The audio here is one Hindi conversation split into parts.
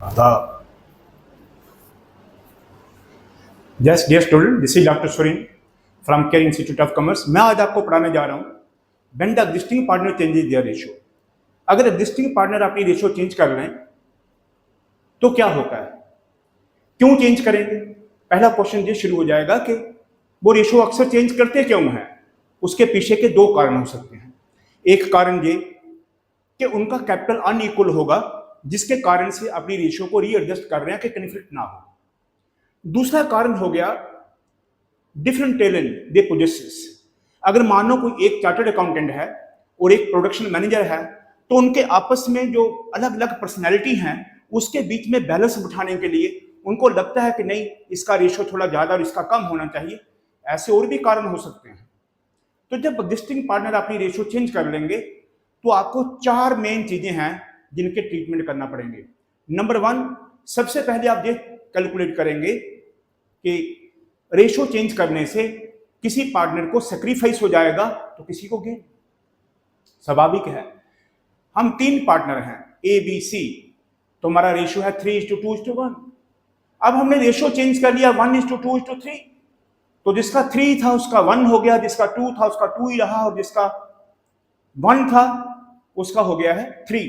आदाब। Yes dear student, this is doctor Surin from care institute of commerce. मैं आज आपको पढ़ाने जा रहा हूँ when the existing partner changes their ratio. अगर एग्जिस्टिंग पार्टनर अपनी रेशियो चेंज कर लें तो क्या होता है, क्यों चेंज करेंगे। पहला क्वेश्चन ये शुरू हो जाएगा कि वो रेशियो अक्सर चेंज करते क्यों हैं। उसके पीछे के दो कारण हो सकते हैं। एक कारण ये कि उनका कैपिटल अनइक्वल होगा, जिसके कारण से अपनी रेशियो को रीएडजस्ट कर रहे हैं कि कन्फ्लिक्ट ना हो। दूसरा कारण हो गया डिफरेंट टैलेंट दे पोजेसेस। अगर मानो कोई एक चार्टर्ड अकाउंटेंट है और एक प्रोडक्शन मैनेजर है, तो उनके आपस में जो अलग अलग पर्सनैलिटी हैं उसके बीच में बैलेंस बिठाने के लिए उनको लगता है कि नहीं, इसका रेशियो थोड़ा ज्यादा और इसका कम होना चाहिए। ऐसे और भी कारण हो सकते हैं। तो जब एग्जिस्टिंग पार्टनर अपनी रेशियो चेंज कर लेंगे तो आपको चार मेन चीजें हैं जिनके ट्रीटमेंट करना पड़ेंगे। नंबर वन, सबसे पहले आप ये कैलकुलेट करेंगे कि रेशियो चेंज करने से किसी पार्टनर को सेक्रीफाइस हो जाएगा तो किसी को गेन। स्वाभाविक है, हम तीन पार्टनर हैं ए बी सी, तो हमारा रेशियो है 3:2:1। अब हमने रेशियो चेंज कर लिया 1:2:3, तो जिसका 3 था उसका 1 हो गया, जिसका 2 था उसका 2 ही रहा, और जिसका 1 था उसका हो गया है 3।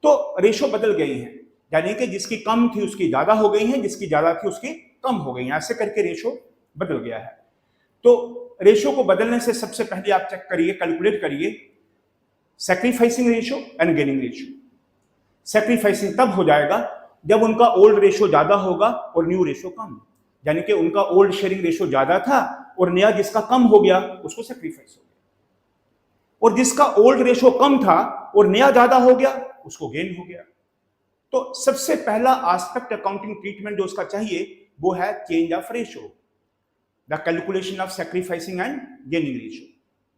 तो रेशियो बदल गई है, यानी कि जिसकी कम थी उसकी ज्यादा हो गई है, जिसकी ज्यादा थी उसकी कम हो गई है। ऐसे करके रेशियो बदल गया है। तो रेशियो को बदलने से सबसे पहले आप चेक करिए, कैलकुलेट करिए sacrificing ratio and gaining ratio. Sacrificing तब हो जाएगा जब उनका ओल्ड रेशियो ज्यादा होगा और न्यू रेशियो कम, यानी कि उनका ओल्ड शेयरिंग रेशियो ज्यादा था और नया जिसका कम हो गया उसको सैक्रिफाइस हो गया, और जिसका ओल्ड रेशियो कम था और नया ज्यादा हो गया उसको गेन हो गया। तो सबसे पहला एस्पेक्ट अकाउंटिंग ट्रीटमेंट जो उसका चाहिए वो है change of ratio, the calculation of sacrificing and gaining ratio.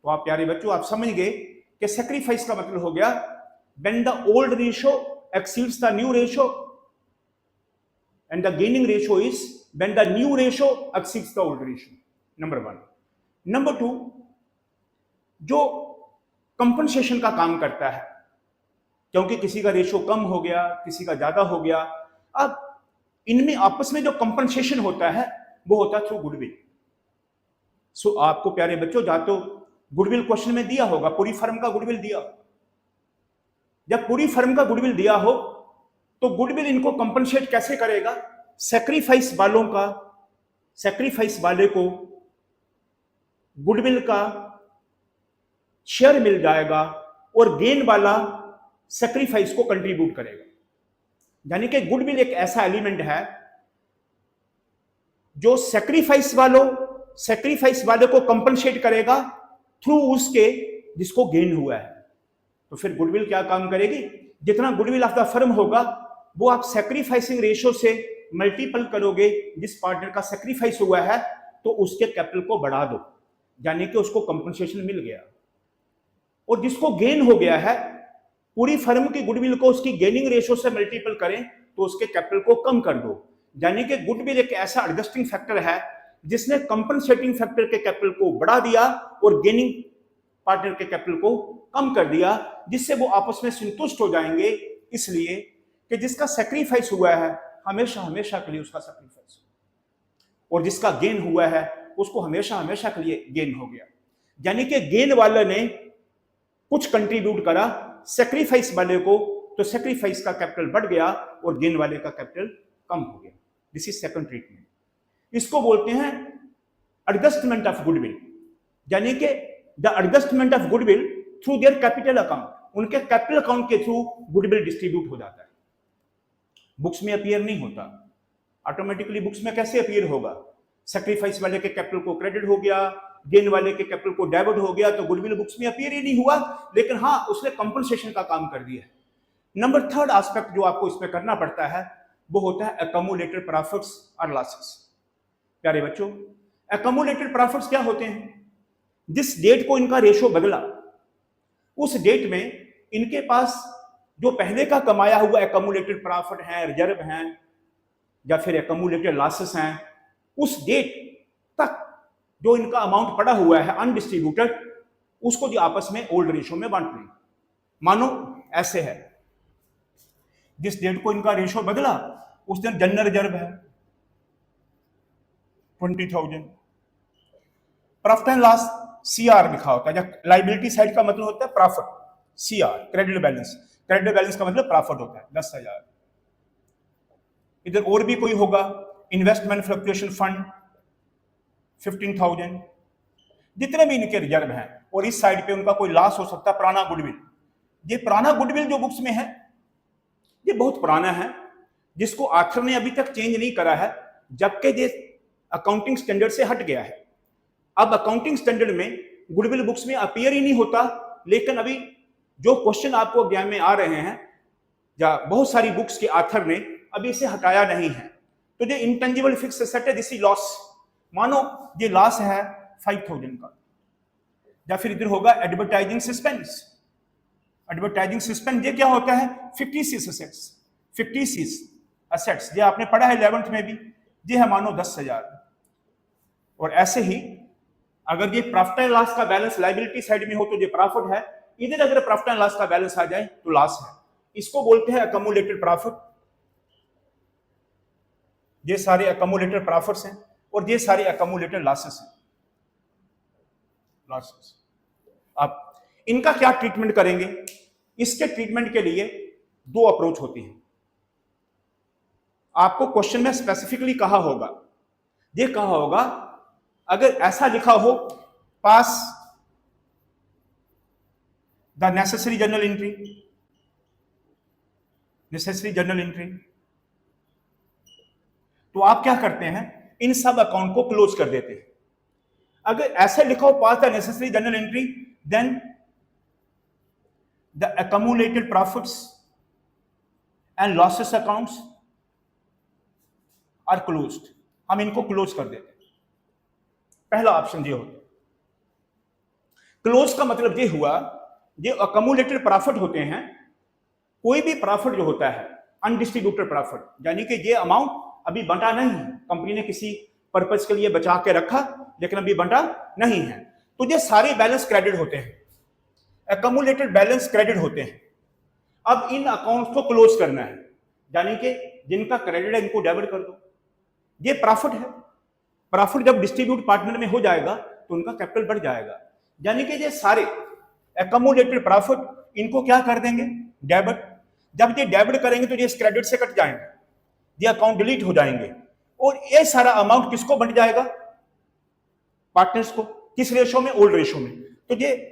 तो आप प्यारे बच्चों, आप समझ गए कि सैक्रिफाइस का मतलब हो गया when the old ratio exceeds the new ratio, and the gaining ratio is when the new ratio exceeds the old ratio. Number one. Number two, जो कंपनसेशन का काम करता है, क्योंकि किसी का रेशियो कम हो गया, किसी का ज्यादा हो गया, अब इनमें आपस में जो कंपनसेशन होता है वो होता है थ्रू गुडविल। सो आपको प्यारे बच्चों, जा तो गुडविल क्वेश्चन में दिया होगा, पूरी फर्म का गुडविल दिया। जब पूरी फर्म का गुडविल दिया हो तो गुडविल इनको कंपनसेट कैसे करेगा। सैक्रिफाइस वाले को गुडविल का शेयर मिल जाएगा और गेन वाला सैक्रिफाइस को कंट्रीब्यूट करेगा। यानी कि गुडविल एक ऐसा एलिमेंट है जो सैक्रिफाइस वाले को कंपनसेट करेगा थ्रू उसके जिसको गेन हुआ है। तो फिर गुडविल क्या काम करेगी, जितना गुडविल ऑफ द फर्म होगा वो आप सैक्रिफाइसिंग रेशियो से मल्टीपल करोगे। जिस पार्टनर का सैक्रिफाइस हुआ है तो उसके कैपिटल को बढ़ा दो, यानी कि उसको कंपनसेशन मिल गया। और जिसको गेन हो गया है, पूरी फर्म की गुडविल को उसकी गेनिंग रेशियो से मल्टीपल करें तो उसके कैपिटल को कम कर दो। यानी कि गुडविल एक ऐसा एडजस्टिंग फैक्टर है जिसने कंपनसेटिंग फैक्टर के कैपिटल को बढ़ा दिया और गेनिंग पार्टनर के कैपिटल को कम कर दिया, जिससे वो आपस में संतुष्ट हो जाएंगे। इसलिए कि जिसका सैक्रिफाइस हुआ है हमेशा हमेशा के लिए उसका सैक्रिफाइस, और जिसका गेन हुआ है उसको हमेशा हमेशा के लिए गेन हो गया। यानी कि गेन वाले ने कुछ कंट्रीब्यूट करा सैक्रिफाइस वाले को, तो सैक्रिफाइस का कैपिटल बढ़ गया और गेन वाले का कैपिटल कम हो गया। This is second treatment. इसको बोलते हैं एडजस्टमेंट ऑफ गुडविल, यानी कि the adjustment of goodwill through their capital account. उनके कैपिटल अकाउंट के थ्रू गुडविल डिस्ट्रीब्यूट हो जाता है, बुक्स में अपीयर नहीं होता। ऑटोमेटिकली बुक्स में कैसे अपीयर होगा, सैक्रिफाइस वाले के कैपिटल को क्रेडिट हो गया, गेन वाले के कैपिटल को डेबिट हो गया, तो गुडविल बुक्स में अपीयर ही नहीं हुआ। लेकिन हाँ, उसने कंपनसेशन का काम कर दिया है। नंबर थर्ड एस्पेक्ट जो आपको इसमें करना पड़ता है वो होता है अकमुलेटेड प्रॉफिट्स और लॉसेस। प्यारे बच्चों, अकमुलेटेड प्रॉफिट्स क्या होते हैं, जिस डेट को इनका रेशियो बदला उस डेट में इनके पास जो पहले का कमाया हुआ अकमुलेटेड प्रॉफिट है, रिजर्व हैं या फिर अकमुलेटेड लॉसेस हैं, उस डेट तक जो इनका अमाउंट पड़ा हुआ है अनडिस्ट्रीब्यूटेड, उसको जो आपस में ओल्ड रेशियो में बांट लें। मानो ऐसे है जिस डेट को इनका रेशो बदला उस दिन जनरल रिजर्व है 20,000। प्रॉफिट एंड लॉस सीआर लिखा होता है, जब लाइबिलिटी साइड का मतलब होता है profit, CR credit balance, credit balance का मतलब प्रॉफिट होता है 10,000। इधर और भी कोई होगा, इन्वेस्टमेंट फ्लक्चुएशन फंड 15,000। जितने भी इनके रिजर्व हैं, और इस साइड पे उनका कोई लॉस हो सकता है, पुराना गुडविल। ये पुराना गुडविल जो बुक्स में है ये बहुत पुराना है, जिसको आखिर ने अभी तक चेंज नहीं करा है, जबकि ये अकाउंटिंग स्टैंडर्ड से हट गया है। अब अकाउंटिंग स्टैंडर्ड में गुडविल बुक्स में अपीयर ही नहीं होता, लेकिन अभी जो क्वेश्चन आपको एग्जाम में आ रहे हैं या बहुत सारी बुक्स के आथर ने अभी इसे हटाया नहीं है। तो ये इंटेंजिबल फिक्स एसेट है, दिस इज लॉस। मानो ये लॉस है 5,000 का। या फिर इधर होगा एडवर्टाइजिंग सस्पेंस। एडवर्टाइजिंग सस्पेंस ये क्या होता है, 50 एसेट्स, 50 एसेट्स, ये आपने पढ़ा है 11th में भी, ये है मानो 10,000। और ऐसे ही अगर ये प्रॉफिट एंड लॉस का बैलेंस लायबिलिटी साइड में हो तो ये प्रॉफिट है, इधर अगर प्रॉफिट एंड लॉस का बैलेंस आ जाए तो लॉस है। इसको बोलते हैं अकमुलेटेड प्रॉफिट। ये सारे अकमुलेटेड प्रॉफिट्स हैं और ये सारे अकमुलेटेड लॉसेस हैं, लॉसेस। अब इनका क्या ट्रीटमेंट करेंगे? इसके ट्रीटमेंट के लिए दो अप्रोच होती है। आपको क्वेश्चन में स्पेसिफिकली कहा होगा, ये कहा होगा अगर ऐसा लिखा हो, pass the necessary journal entry, necessary journal entry, तो आप क्या करते हैं, इन सब अकाउंट को क्लोज कर देते हैं। अगर ऐसे लिखा हो pass the necessary journal entry, then the accumulated profits and losses accounts are closed, हम इनको क्लोज कर देते हैं। पहला ऑप्शन ये होता है। क्लोज का मतलब ये हुआ, ये अकमुलेटेड प्रॉफिट होते हैं, कोई भी प्रॉफिट जो होता है अनडिस्ट्रीब्यूटेड प्रॉफिट, यानी कि ये अमाउंट अभी बंटा नहीं, कंपनी ने किसी पर्पज के लिए बचा के रखा लेकिन अभी बंटा नहीं है, तो ये सारे बैलेंस क्रेडिट होते हैं, एक्युमुलेटेड बैलेंस क्रेडिट होते हैं। अब इन अकाउंट्स को क्लोज करना है, यानी कि जिनका क्रेडिट है इनको डेबिट कर दो। ये प्रॉफिट है, प्रॉफिट जब डिस्ट्रीब्यूट पार्टनर में हो जाएगा तो उनका कैपिटल बढ़ जाएगा, यानी कि ये सारे एक्युमुलेटेड प्रॉफिट इनको क्या कर देंगे, डेबिट। जब ये डेबिट करेंगे तो ये इस क्रेडिट से कट जाएंगे, ये अकाउंट डिलीट हो जाएंगे, और ये सारा अमाउंट किसको बढ़ जाएगा, पार्टनर्स को। किस रेशो में, ओल्ड रेशो में। तो ये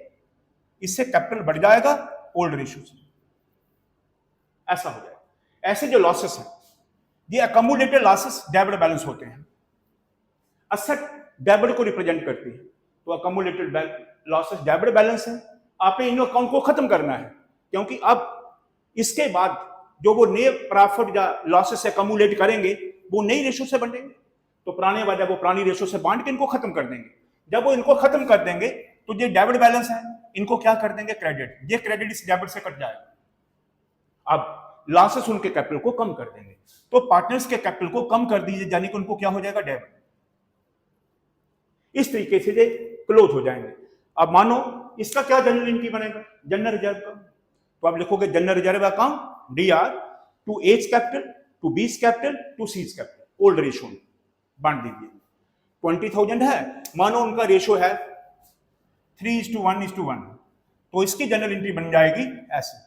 इससे कैपिटल बढ़ जाएगा ओल्ड रेशो से, ऐसा हो जाएगा। ऐसे जो लॉसेस हैं ये अकमुलेटेड लॉसेस डेबिट बैलेंस होते हैं। असेट डेबिट को रिप्रेजेंट करती है, तो अकमुलेटेड लॉसेस डेबिट बैलेंस है। आपने इन अकाउंट को खत्म करना है, क्योंकि अब इसके बाद जो वो नए प्रॉफिट या लॉसेस अकमुलेट करेंगे वो नई रेशो से बंटेंगे, तो पुराने वाले वो पुरानी रेशो से बांट के इनको खत्म कर देंगे। जब वो इनको खत्म कर देंगे तो ये डेबिट बैलेंस है, इनको क्या कर देंगे, क्रेडिट। ये क्रेडिट इस डेबिट से कट जाएगा। अब लॉसेस उनके कैपिटल को कम कर देंगे, तो पार्टनर्स के कैपिटल को कम कर दीजिए, यानी कि उनको क्या हो जाएगा, डेबिट। इस तरीके से ये क्लोज हो जाएंगे। अब मानो इसका क्या जनरल एंट्री बनेगा, जनरल रिजर्व का, तो आप लिखोगे general reserve account DR to A's capital to B's capital to C's capital, old ratio में बांट दीजिए। 20,000 है, मानो उनका रेशो है 3:1:1, तो इसकी जनरल एंट्री बन जाएगी ऐसे,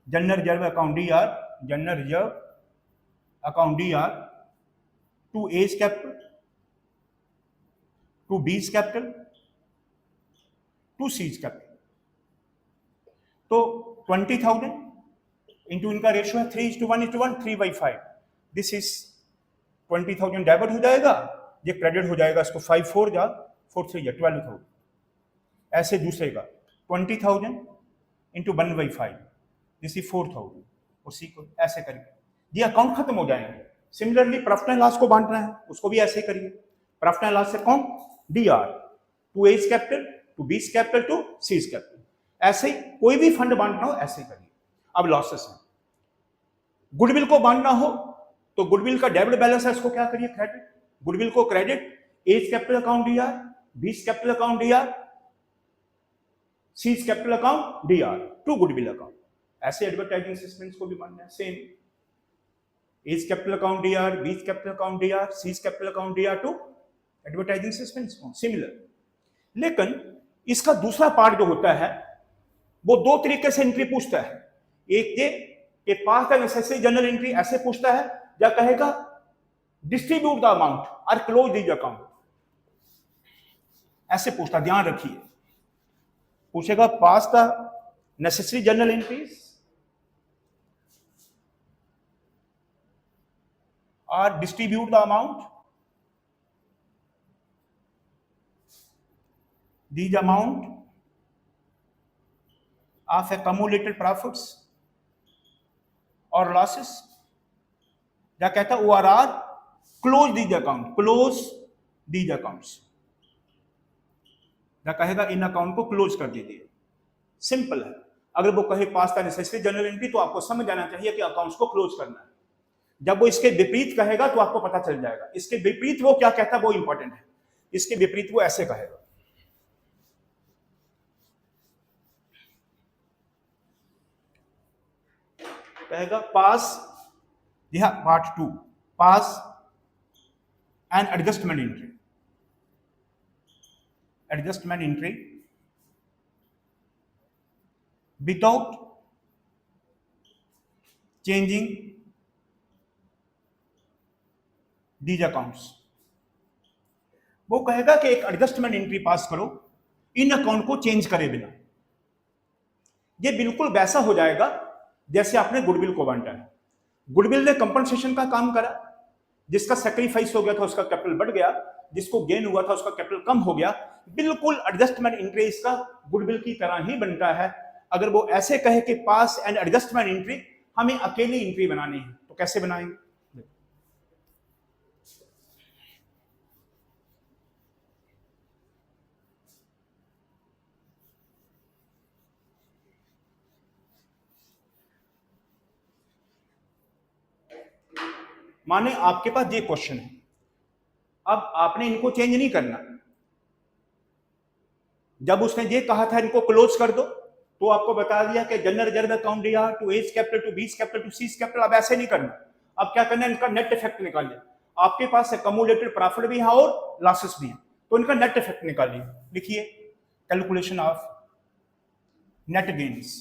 general reserve account DR, general reserve account DR to A's capital to B's capital to C's capital. तो 20,000 इंटू इनका रेशो है 3:1:1, 3/5, दिस इज 20,000 डेबिट हो जाएगा, ये क्रेडिट हो जाएगा, इसको 5 4 जा 4 3 जा 12,000। ऐसे दूसरे का 20,000 इंटू 1/5, दिस इज 4,000, उसी को ऐसे करिए, ये अकाउंट खत्म हो जाएंगे। सिमिलरली प्रॉफिट एंड लॉस को बांटना है, उसको भी ऐसे करिए, profit and loss account DR to A's capital to B's capital to C's capital, ऐसे ही कोई भी फंड बांटना हो ऐसे करिए। अब लॉसेस है, गुडविल को बांटना हो तो गुडविल का डेबिट बैलेंस है, इसको क्या करिए, क्रेडिट। गुडविल को credit, A's capital account DR, B's capital account DR, C's capital account DR to goodwill account. ऐसे एडवर्टाइजिंग सस्पेंस को भी बांटना है, same A's capital account DR, B's capital account DR, C's capital account DR to advertising suspense account, similar. लेकिन इसका दूसरा पार्ट जो होता है वो दो तरीके से एंट्री पूछता है। एक ये कि पास द नेसेसरी जनरल एंट्री ऐसे पूछता है, या कहेगा डिस्ट्रीब्यूट द अमाउंट और क्लोज दीज अकाउंट, ऐसे पूछता। ध्यान रखिए, पूछेगा पास द नेसेसरी जनरल एंट्रीज और distribute the amount, these amount of accumulated profits or losses, क्या कहता है ORR, close these account, close these accounts, क्या कहेगा इन अकाउंट को क्लोज कर दीजिए। सिंपल है। अगर वो कहे पास द नेसेसरी जनरल एंट्री तो आपको समझ जाना चाहिए कि अकाउंट्स को क्लोज करना है। जब वो इसके विपरीत कहेगा तो आपको पता चल जाएगा इसके विपरीत वो क्या कहता है, वो इंपॉर्टेंट है। इसके विपरीत वो ऐसे कहेगा, कहेगा पास, यह part 2, pass an adjustment entry, adjustment entry without changing these accounts. वो कहेगा कि एक एडजस्टमेंट एंट्री पास करो इन अकाउंट को चेंज करे बिना। ये बिल्कुल वैसा हो जाएगा जैसे आपने गुडविल को बांटा है। गुडविल ने कंपनसेशन का काम करा, जिसका सैक्रिफाइस हो गया था उसका कैपिटल बढ़ गया, जिसको गेन हुआ था उसका कैपिटल कम हो गया। बिल्कुल एडजस्टमेंट एंट्री इसका गुडविल की तरह ही बनता है। अगर वो ऐसे कहे कि पास एंड एडजस्टमेंट एंट्री हमें अकेली एंट्री बनानी है तो कैसे बनाएंगे? माने आपके पास ये क्वेश्चन है, अब आपने इनको चेंज नहीं करना। जब उसने ये कहा था इनको क्लोज कर दो तो आपको बता दिया कि जनरल रिजर्व अकाउंट दिया to A's capital to B's capital to C's capital. अब ऐसे नहीं करना, अब क्या करना है, इनका नेट इफेक्ट निकालिए। आपके पास एक्यूमुलेटेड प्रॉफिट भी है और लॉसेस भी हैं, तो इनका नेट इफेक्ट निकालिए। लिखिए कैलकुलेशन ऑफ नेट गेन्स,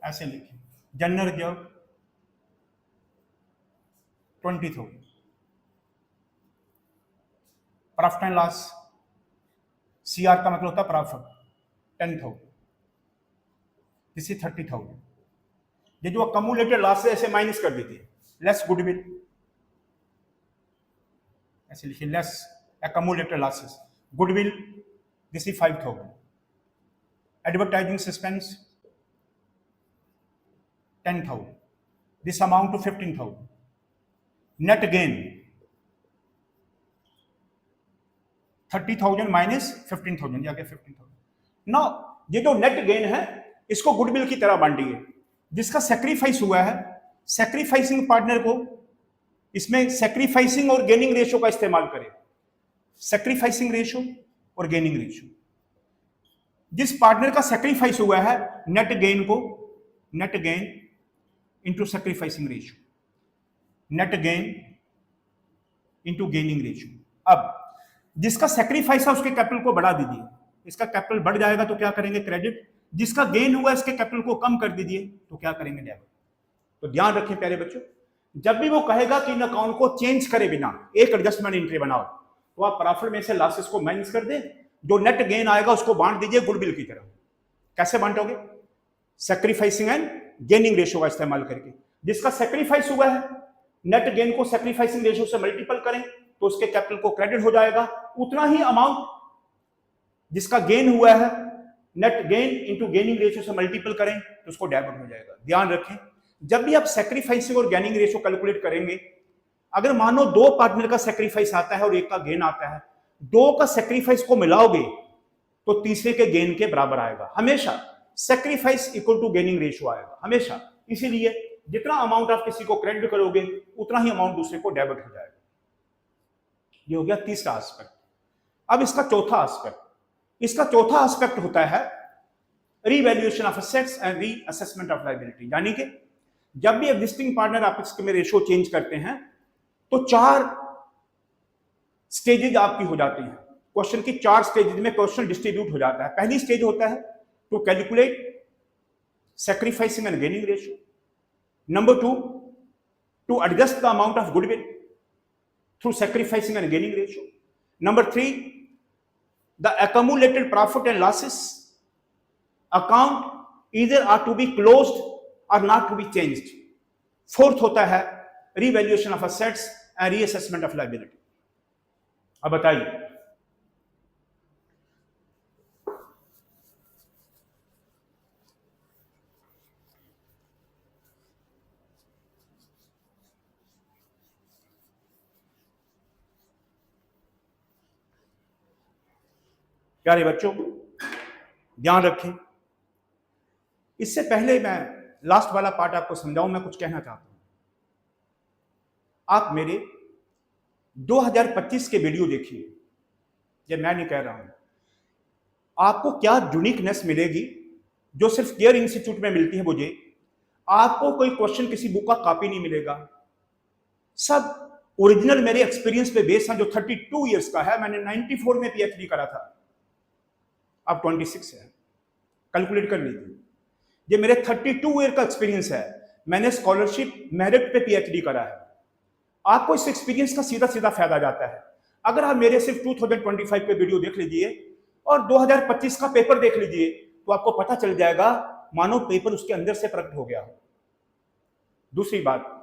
ऐसे लिखिए general reserve 20,000, profit and loss CR का मतलब होता है प्रॉफिट 10,000, दिस इज 30,000। ये जो अकम्युलेटेड लॉस है ऐसे माइनस कर दीजिए, लेस गुडविल, ऐसे लिखिए less accumulated losses, goodwill this is 5,000, advertising suspense 10,000, this amount to 15,000, net gain 30,000 minus 15,000, जाके 15,000। ना ये जो नेट गेन है इसको गुडविल की तरह बांटिए। जिसका सैक्रिफाइस हुआ है, सैक्रिफाइसिंग पार्टनर को इसमें सैक्रिफाइसिंग और गेनिंग रेशियो का इस्तेमाल करें, सैक्रिफाइसिंग रेशियो और गेनिंग रेशियो। जिस पार्टनर का सैक्रिफाइस हुआ है नेट गेन को, net gain into sacrificing ratio, net gain into gaining ratio. अब जिसका सैक्रिफाइस है उसके कैपिटल को बढ़ा दीजिए, इसका कैपिटल बढ़ जाएगा तो क्या करेंगे, क्रेडिट। जिसका गेन हुआ इसके कैपिटल को कम कर दीजिए तो क्या करेंगे, डेबिट। तो ध्यान रखें प्यारे बच्चों, जब भी वो कहेगा कि इन अकाउंट को चेंज करे बिना एक एडजस्टमेंट एंट्री बनाओ, तो आप प्रॉफिट में से लॉसेस को माइनस कर दें, जो नेट गेन आएगा उसको बांट दीजिए गुडविल की तरह। कैसे बांटोगे, सैक्रिफाइसिंग एंड गेनिंग रेशियो का इस्तेमाल करके। जिसका सैक्रिफाइस हुआ है नेट गेन को सैक्रिफाइसिंग रेशियो से मल्टीपल करें तो उसके कैपिटल को क्रेडिट हो जाएगा, उतना ही अमाउंट जिसका गेन हुआ है net gain into gaining ratio से मल्टीपल करें तो उसको डेबिट हो जाएगा। ध्यान रखें, जब भी आप सैक्रिफाइसिंग और गेनिंग रेशियो कैलकुलेट करेंगे, अगर मानो दो पार्टनर का सैक्रिफाइस आता है और एक का गेन आता है, दो का सैक्रिफाइस को मिलाओगे तो तीसरे के गेन के बराबर आएगा। हमेशा sacrifice equal to gaining ratio आएगा हमेशा। इसीलिए जितना अमाउंट आप किसी को क्रेडिट करोगे उतना ही अमाउंट दूसरे को डेबिट हो जाएगा। ये हो गया तीसरा एस्पेक्ट। अब इसका चौथा एस्पेक्ट, इसका चौथा एस्पेक्ट होता है revaluation of assets and reassessment of liability. यानी कि जब भी एग्जिस्टिंग पार्टनर आपस में रेशो चेंज करते हैं तो 4 स्टेजेज आपकी हो जाती हैं। क्वेश्चन की 4 स्टेजेज में क्वेश्चन डिस्ट्रीब्यूट हो जाता है। पहली स्टेज होता है to calculate sacrificing and gaining ratio. Number 2, to adjust the amount of goodwill through sacrificing and gaining ratio. Number 3, the accumulated profit and losses account either are to be closed or not to be changed. Fourth होता है revaluation of assets and reassessment of liability. अब बताइए प्यारे बच्चों, ध्यान रखें। इससे पहले मैं लास्ट वाला पार्ट आपको समझाऊं, मैं कुछ कहना चाहता हूं। आप मेरे 2025 के वीडियो देखिए, ये मैं नहीं कह रहा हूं। आपको क्या यूनिकनेस मिलेगी जो सिर्फ केयर इंस्टीट्यूट में मिलती है मुझे। आपको कोई क्वेश्चन किसी बुक का कॉपी नहीं मिलेगा, सब ओरिजिनल मेरे एक्सपीरियंस पे बेस है, जो 32 इयर्स का है। मैंने 94 में पीएचडी करा था, अब 26 है, कैलकुलेट कर लीजिए। ये मेरे 32 ईयर का एक्सपीरियंस है। मैंने स्कॉलरशिप मेरिट पे पीएचडी करा है। आपको इस एक्सपीरियंस का सीधा सीधा फायदा जाता है। अगर आप मेरे सिर्फ 2025 के वीडियो देख लीजिए और 2025 का पेपर देख लीजिए तो आपको पता चल जाएगा मानो पेपर उसके अंदर से प्रकट हो गया हो। दूसरी बात,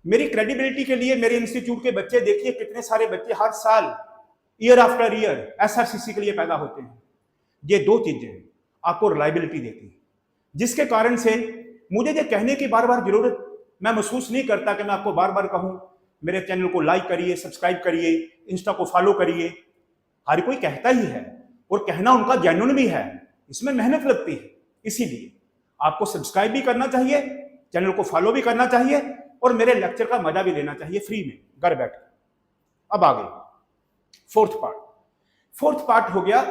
मेरी क्रेडिबिलिटी के लिए मेरे इंस्टीट्यूट के बच्चे देखिए, कितने सारे बच्चे हर साल ईयर आफ्टर ईयर एसआरसीसी के लिए पैदा होते हैं। ये 2 चीजें आपको रिलायबिलिटी देती है, जिसके कारण से मुझे ये कहने की बार बार जरूरत मैं महसूस नहीं करता कि मैं आपको बार बार कहूं मेरे चैनल को लाइक करिए, सब्सक्राइब करिए, इंस्टा को फॉलो करिए। हर कोई कहता ही है और कहना उनका जेन्युइन भी है, इसमें मेहनत लगती है। इसीलिए आपको सब्सक्राइब भी करना चाहिए, चैनल को फॉलो भी करना चाहिए और मेरे लेक्चर का मजा भी लेना चाहिए फ्री में घर बैठ कर। अब आगे फोर्थ पार्ट हो गया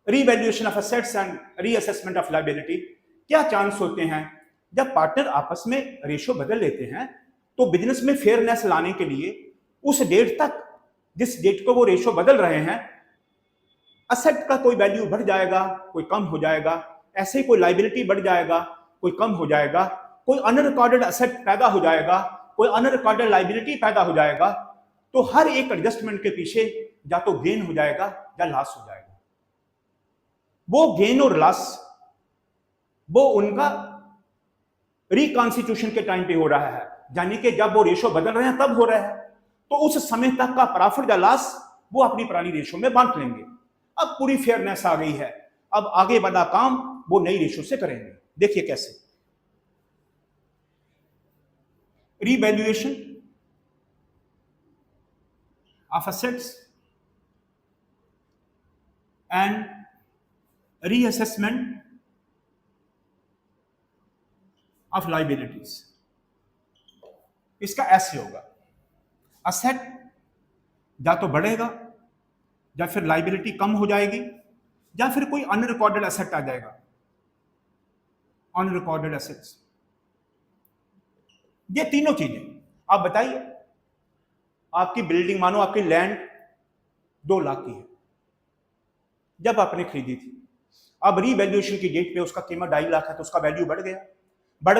revaluation of assets and reassessment of liability. क्या चांस होते हैं जब पार्टनर आपस में रेशियो बदल लेते हैं तो बिजनेस में फेयरनेस लाने के लिए उस डेट तक जिस डेट को वो रेशियो बदल रहे हैं, असेट का कोई वैल्यू बढ़ जाएगा, कोई कम हो जाएगा, ऐसे ही कोई लायबिलिटी बढ़ जाएगा, कोई कम हो जाएगा, कोई अनरिकॉर्डेड असेट पैदा हो जाएगा, कोई अनरिकॉर्डेड लायबिलिटी पैदा हो जाएगा। तो हर एक एडजस्टमेंट के पीछे या तो गेन हो जाएगा या लॉस हो जाएगा। वो गेन और लॉस वो उनका रिकॉन्स्टिट्यूशन के टाइम पे हो रहा है, यानी कि जब वो रेशो बदल रहे हैं तब हो रहा है। तो उस समय तक का प्रॉफिट या लॉस वो अपनी पुरानी रेशो में बांट लेंगे। अब पूरी फेयरनेस आ गई है, अब आगे वाला काम वो नई रेशो से करेंगे। देखिए कैसे। Revaluation of assets and reassessment of liabilities. इसका ऐसे होगा, असेट या तो बढ़ेगा या फिर लायबिलिटी कम हो जाएगी या फिर कोई अनरिकॉर्डेड एसेट आ जाएगा, अनरिकॉर्डेड एसेट्स। ये तीनों चीजें आप बताइए। आपकी बिल्डिंग, मानो आपकी लैंड 2 लाख की है जब आपने खरीदी थी, अब रीवैल्यूएशन की डेट पे उसका कीमत 2.5 लाख है, तो उसका वैल्यू बढ़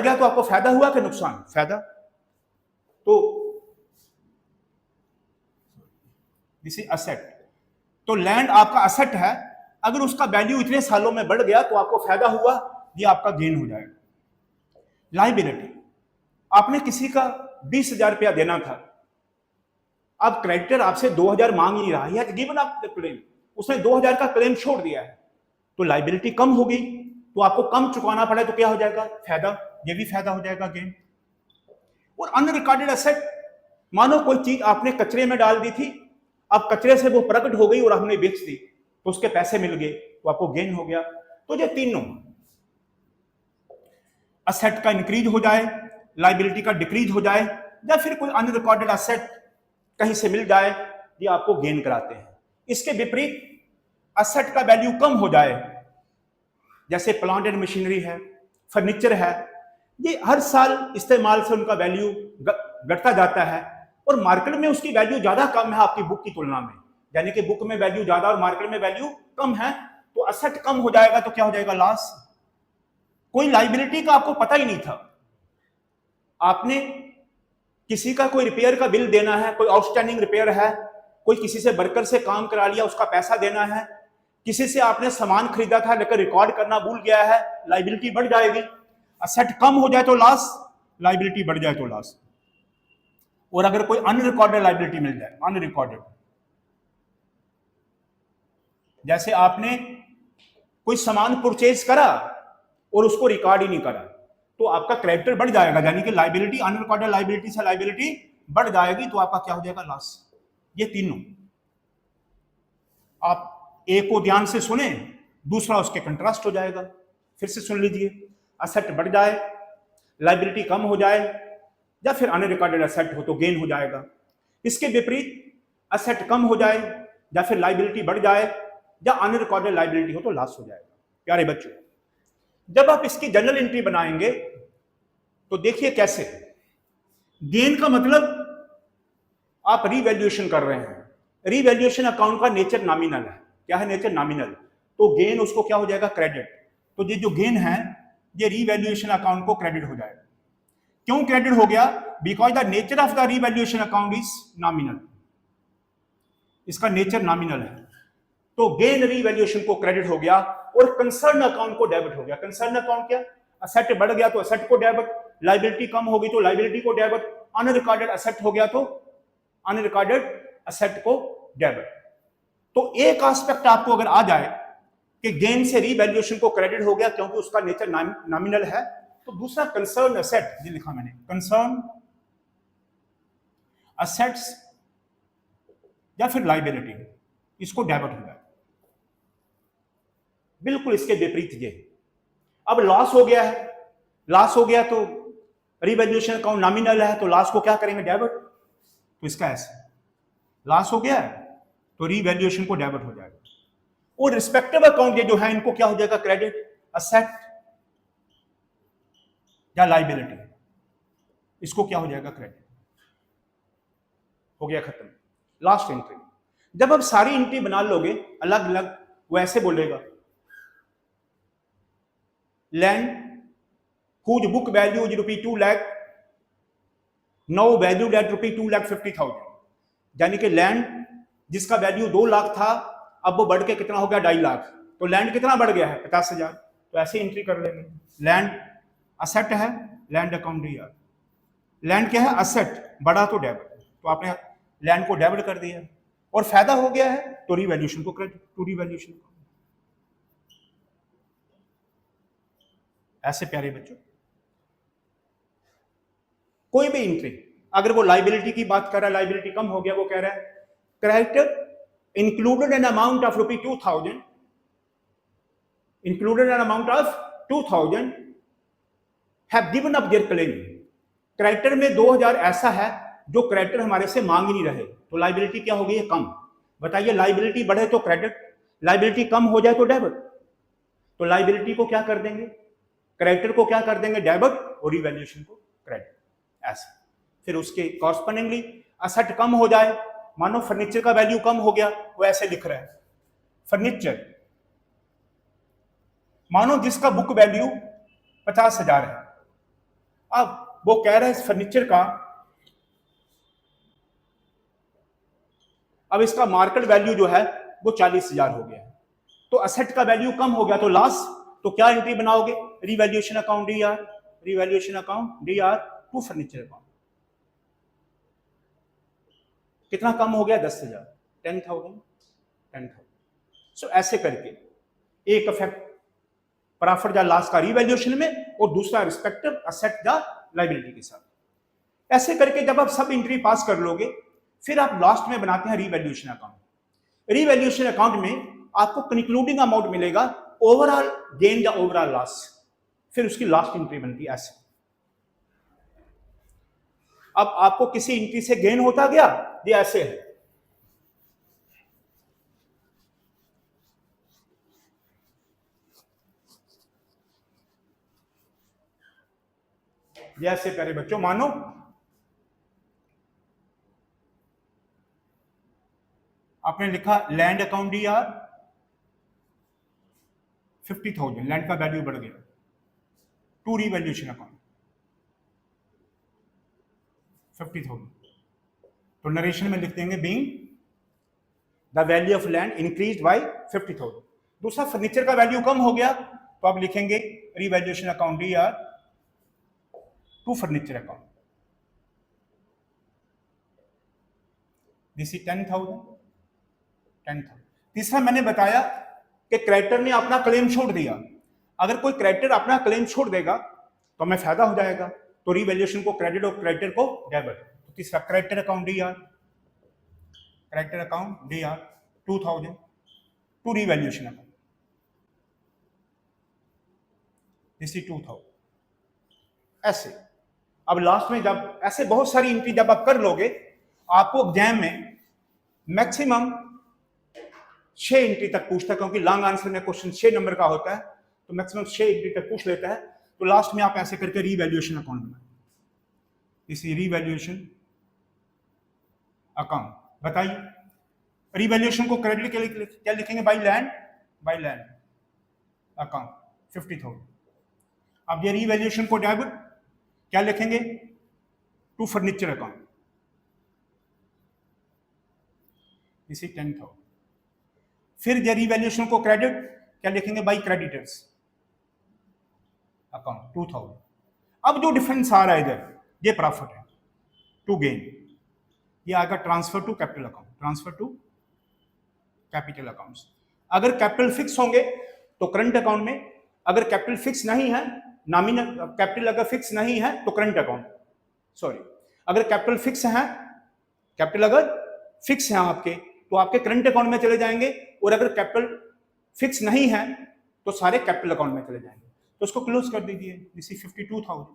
गया तो आपको फायदा हुआ कि नुकसान? फायदा। तो दिस इज असेट। तो लैंड आपका असेट है, अगर उसका वैल्यू इतने सालों में बढ़ गया तो आपको फायदा हुआ, ये आपका गेन हो जाएगा। लायबिलिटी, आपने किसी का 20,000 रुपया देना था, अब क्रेडिटर आपसे 2,000 मांग नहीं रहा है, गिवन अप द क्लेम, उसने 2,000 का क्लेम छोड़ दिया है, तो लायबिलिटी कम हो गई, तो आपको कम चुकाना पड़े तो क्या हो जाएगा? फायदा। ये भी फायदा हो जाएगा, गेन। और अनरिकॉर्डेड एसेट, मानो कोई चीज आपने कचरे में डाल दी थी, अब कचरे से वो प्रकट हो गई और हमने बेच दी तो उसके पैसे मिल गए, तो आपको गेन हो गया। तो ये तीनों, असेट का इंक्रीज हो जाए, लायबिलिटी का डिक्रीज हो जाए, या फिर कोई अनरिकॉर्डेड एसेट कहीं से मिल जाए, ये आपको गेन कराते हैं। इसके विपरीत असेट का वैल्यू कम हो जाए, जैसे प्लांट एंड मशीनरी है, फर्नीचर है, ये हर साल इस्तेमाल से उनका वैल्यू घटता जाता है और मार्केट में उसकी वैल्यू ज्यादा कम है आपकी बुक की तुलना में, यानी कि बुक में वैल्यू ज्यादा और मार्केट में वैल्यू कम है, तो असेट कम हो जाएगा तो क्या हो जाएगा, लॉस। कोई लाइबिलिटी का आपको पता ही नहीं था, आपने किसी का कोई रिपेयर का बिल देना है, कोई आउटस्टैंडिंग रिपेयर है, कोई किसी से वर्कर से काम करा लिया उसका पैसा देना है, किसी से आपने सामान खरीदा था लेकर रिकॉर्ड करना भूल गया है, लाइबिलिटी बढ़ जाएगी। असेट कम हो जाए तो लॉस, लाइबिलिटी बढ़ जाए तो लॉस। और अगर कोई अनरिकॉर्डेड लाइबिलिटी मिल जाए, अनरिकॉर्डेड, जैसे आपने कोई सामान परचेज करा और उसको रिकॉर्ड ही नहीं करा, तो आपका क्रेडिटर बढ़ जाएगा, यानी कि लाइबिलिटी, अनरिकॉर्डेड लाइबिलिटी से लाइबिलिटी बढ़ जाएगी, तो आपका क्या हो जाएगा, लॉस। ये तीनों आप एक को ध्यान से सुने, दूसरा उसके कंट्रास्ट हो जाएगा। फिर से सुन लीजिए, असेट बढ़ जाए, लाइबिलिटी कम हो जाए, या फिर अनरिकॉर्डेड असेट हो तो गेन हो जाएगा। इसके विपरीत असेट कम हो जाए या फिर लाइबिलिटी बढ़ जाए या अनरिकॉर्डेड लाइबिलिटी हो तो लॉस हो जाएगा। प्यारे बच्चों, जब आप इसकी जनरल एंट्री बनाएंगे तो देखिए कैसे। गेन का मतलब आप रीवैल्यूएशन कर रहे हैं, रीवैल्यूएशन अकाउंट का नेचर नॉमिनल है। क्या है नेचर, नॉमिनल, तो गेन उसको क्या हो जाएगा, क्रेडिट। तो ये जो गेन है ये रीवैल्यूएशन अकाउंट को क्रेडिट हो जाएगा। क्यों क्रेडिट हो गया, because the nature of the revaluation account is nominal, इसका नेचर नॉमिनल है, तो गेन रीवैल्यूएशन को क्रेडिट हो गया और कंसर्न अकाउंट को डेबिट हो गया। कंसर्न अकाउंट क्या, असेट बढ़ गया तो असेट को डेबिट, लाइबिलिटी कम होगी तो लाइबिलिटी को डेबिट, अनरिकॉर्डेड असेट हो गया तो अनरिकॉर्डेड असेट को डेबिट। तो एक एस्पेक्ट आपको अगर आ जाए कि गेन से रीवैल्यूएशन को क्रेडिट हो गया क्योंकि उसका नेचर नॉमिनल है, तो दूसरा कंसर्न असेट, ये लिखा मैंने, कंसर्न असेट्स या फिर लाइबिलिटी, इसको डेबिट हो जाए। बिल्कुल इसके विपरीत ये, अब लॉस हो गया है, लॉस हो गया तो रीवैल्यूएशन अकाउंट नॉमिनल है तो लॉस को क्या करेंगे, डेबिट। तो इसका ऐसे, लॉस हो गया है तो रीवैल्यूएशन को डेबिट हो जाएगा, और रिस्पेक्टिव अकाउंट ये जो है इनको क्या हो जाएगा, क्रेडिट, असेट या लाइबिलिटी, इसको क्या हो जाएगा, क्रेडिट। हो गया खत्म, लास्ट एंट्री। जब आप सारी एंट्री बना लोगे अलग अलग, वो ऐसे बोलेगा, land whose book value is rupee 2 lakh, now valued at रुपी 2,50,000, यानी कि लैंड जिसका वैल्यू 2 लाख था अब वो बढ़ के कितना हो गया, 2.5 लाख, तो लैंड कितना बढ़ गया है, 50,000। तो ऐसे एंट्री कर लेंगे, लैंड असेट है, लैंड अकाउंट डीआर, लैंड क्या है, असेट, बढ़ा तो डेबिट, तो आपने लैंड को डेबिट कर दिया और फायदा हो गया है तो रीवैल्यूएशन को क्रेडिट, टू रीवैल्यूएशन। ऐसे प्यारे बच्चों, कोई भी एंट्री, अगर वो लाइबिलिटी की बात कर रहा है, लाइबिलिटी कम हो गया, वो कह रहा है creditor included an amount of rupee 2,000, included an amount of 2,000 have given up there claim. Creditor में 2,000 ऐसा है जो क्रेडिटर हमारे से मांग ही नहीं रहे, तो लाइबिलिटी क्या हो गई है, कम। बताइए, लाइबिलिटी बढ़े तो क्रेडिट, लाइबिलिटी कम हो जाए तो डेबिट, तो लाइबिलिटी को क्या कर देंगे, क्रेडिटर को क्या कर देंगे, डेबिट, और रीवैल्यूएशन को क्रेडिट, ऐसे। फिर उसके कॉरस्पॉन्डिंगली असेट कम हो जाए, मानो फर्नीचर का वैल्यू कम हो गया, वो ऐसे लिख रहा है, फर्नीचर, मानो जिसका बुक वैल्यू 50,000 है, अब वो कह रहा है इस फर्नीचर का, अब इसका मार्केट वैल्यू जो है वो 40,000 हो गया है, तो असेट का वैल्यू कम हो गया तो लॉस, तो क्या एंट्री बनाओगे, revaluation account DR, revaluation account DR to furniture account. कितना कम हो गया, 10,000, 10,000। सो ऐसे करके एक इफेक्ट प्रॉफिट या लॉस का रीवैल्यूएशन में, और दूसरा रिस्पेक्टिव असेट या लायबिलिटी के साथ। ऐसे करके जब आप सब एंट्री पास कर लोगे, फिर आप लास्ट में बनाते हैं रीवैल्यूएशन अकाउंट। रीवैल्यूएशन अकाउंट में आपको कंक्लूडिंग अमाउंट मिलेगा, ओवरऑल गेन या ओवरऑल लॉस, फिर उसकी लास्ट एंट्री बनती है ऐसे। अब आपको किसी एंट्री से गेन होता गया, ये ऐसे है, जैसे प्यारे बच्चों मानो आपने लिखा लैंड अकाउंट डीआर 50,000, लैंड का वैल्यू बढ़ गया, टू रीवैल्यूएशन अकाउंट 50,000, तो नरेशन में लिख देंगे being the value of land increase by 50,000। दूसरा फर्नीचर का वैल्यू कम हो गया तो आप लिखेंगे revaluation account DR to furniture account, this is 10,000। तीसरा मैंने बताया कि क्रेडिटर ने अपना क्लेम छोड़ दिया। अगर कोई क्रेडिटर अपना क्लेम छोड़ देगा तो हमें फायदा हो जाएगा, तो रीवैल्यूएशन को क्रेडिट और क्रेडिटर को डेबिट। तो तीसरा creditor account DR, creditor account DR 2,000 to revaluation account, this is 2,000। ऐसे अब लास्ट में जब ऐसे बहुत सारी एंट्री जब आप कर लोगे, आपको एग्जाम में मैक्सिमम 6 एंट्री तक पूछता है, क्योंकि लॉन्ग आंसर में क्वेश्चन 6 नंबर का होता है, तो मैक्सिमम 6 एंट्री तक पूछ लेता है। तो लास्ट में आप ऐसे करके रीवैल्यूएशन अकाउंट बनाए, इसी रीवैल्यूएशन अकाउंट। बताइए रीवैल्यूएशन को क्रेडिट के लिए क्या लिखेंगे? By land account 50,000। अब ये रीवैल्यूएशन को डेबिट क्या लिखेंगे? टू फर्नीचर अकाउंट, इसी 10,000। फिर ये रीवैल्यूएशन को क्रेडिट क्या लिखेंगे? By creditors account 2,000। अब जो डिफरेंस आ रहा है इधर, ये प्रॉफिट है टू गेन, ये आएगा transfer to capital account, transfer to capital accounts. अगर कैपिटल फिक्स होंगे तो करंट अकाउंट में, अगर कैपिटल फिक्स नहीं है, नॉमिनल कैपिटल अगर फिक्स नहीं है तो करंट अकाउंट, सॉरी, अगर कैपिटल फिक्स है, कैपिटल अगर फिक्स है आपके तो आपके करंट अकाउंट में चले जाएंगे, और अगर कैपिटल फिक्स नहीं है तो सारे कैपिटल अकाउंट में चले जाएंगे। तो उसको क्लोज कर दीजिए, दिस इज 52,000।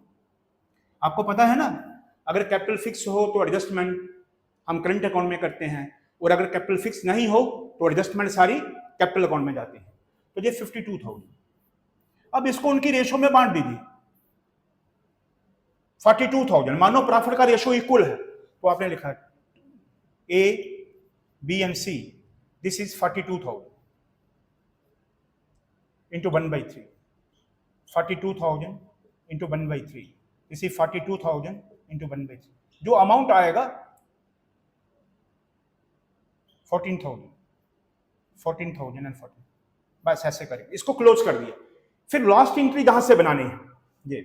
आपको पता है ना, अगर कैपिटल फिक्स हो तो एडजस्टमेंट हम करंट अकाउंट में करते हैं, और अगर कैपिटल फिक्स नहीं हो तो एडजस्टमेंट सारी कैपिटल अकाउंट में जाती है। तो ये 52,000। अब इसको उनकी रेशो में बांट दीजिए, 42,000। मानो प्रॉफिट का रेशो इक्वल है, तो आपने लिखा A B and C, this is 42,000 into 1/3, 42,000 into 1/3, this is 42,000 into 1/3। जो अमाउंट आएगा 14,000 बस ऐसे करेंगे, इसको क्लोज कर दिया। फिर लास्ट एंट्री जहां से बनानी है, ये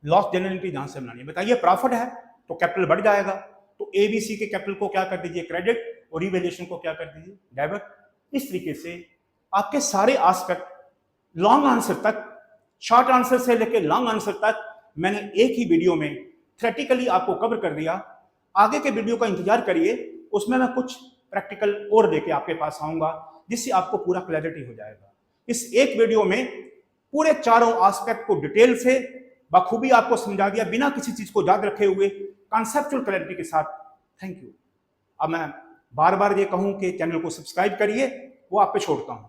लास्ट जनरल एंट्री जहां से बनानी है, बताइए प्रॉफिट है तो कैपिटल बढ़ जाएगा, तो एबीसी के कैपिटल को क्या कर दीजिए? क्रेडिट, और रीवैल्यूएशन को क्या कर दीजिए? डेबिट। इस तरीके से आपके सारे एस्पेक्ट लॉन्ग आंसर तक, शॉर्ट आंसर से लेकर लॉन्ग आंसर तक मैंने एक ही वीडियो में थ्योरेटिकली आपको कवर कर दिया। आगे के वीडियो का इंतजार करिए, उसमें मैं कुछ प्रैक्टिकल और लेके आपके पास आऊंगा, जिससे आपको पूरा क्लैरिटी हो जाएगा। इस एक वीडियो में पूरे चारों एस्पेक्ट को डिटेल से बखूबी आपको समझा दिया, बिना किसी चीज को याद रखे हुए, कॉन्सेप्चुअल क्लैरिटी के साथ। Thank you. अब मैं बार बार ये कहूं कि चैनल को सब्सक्राइब करिए, वो आप पे छोड़ता हूं।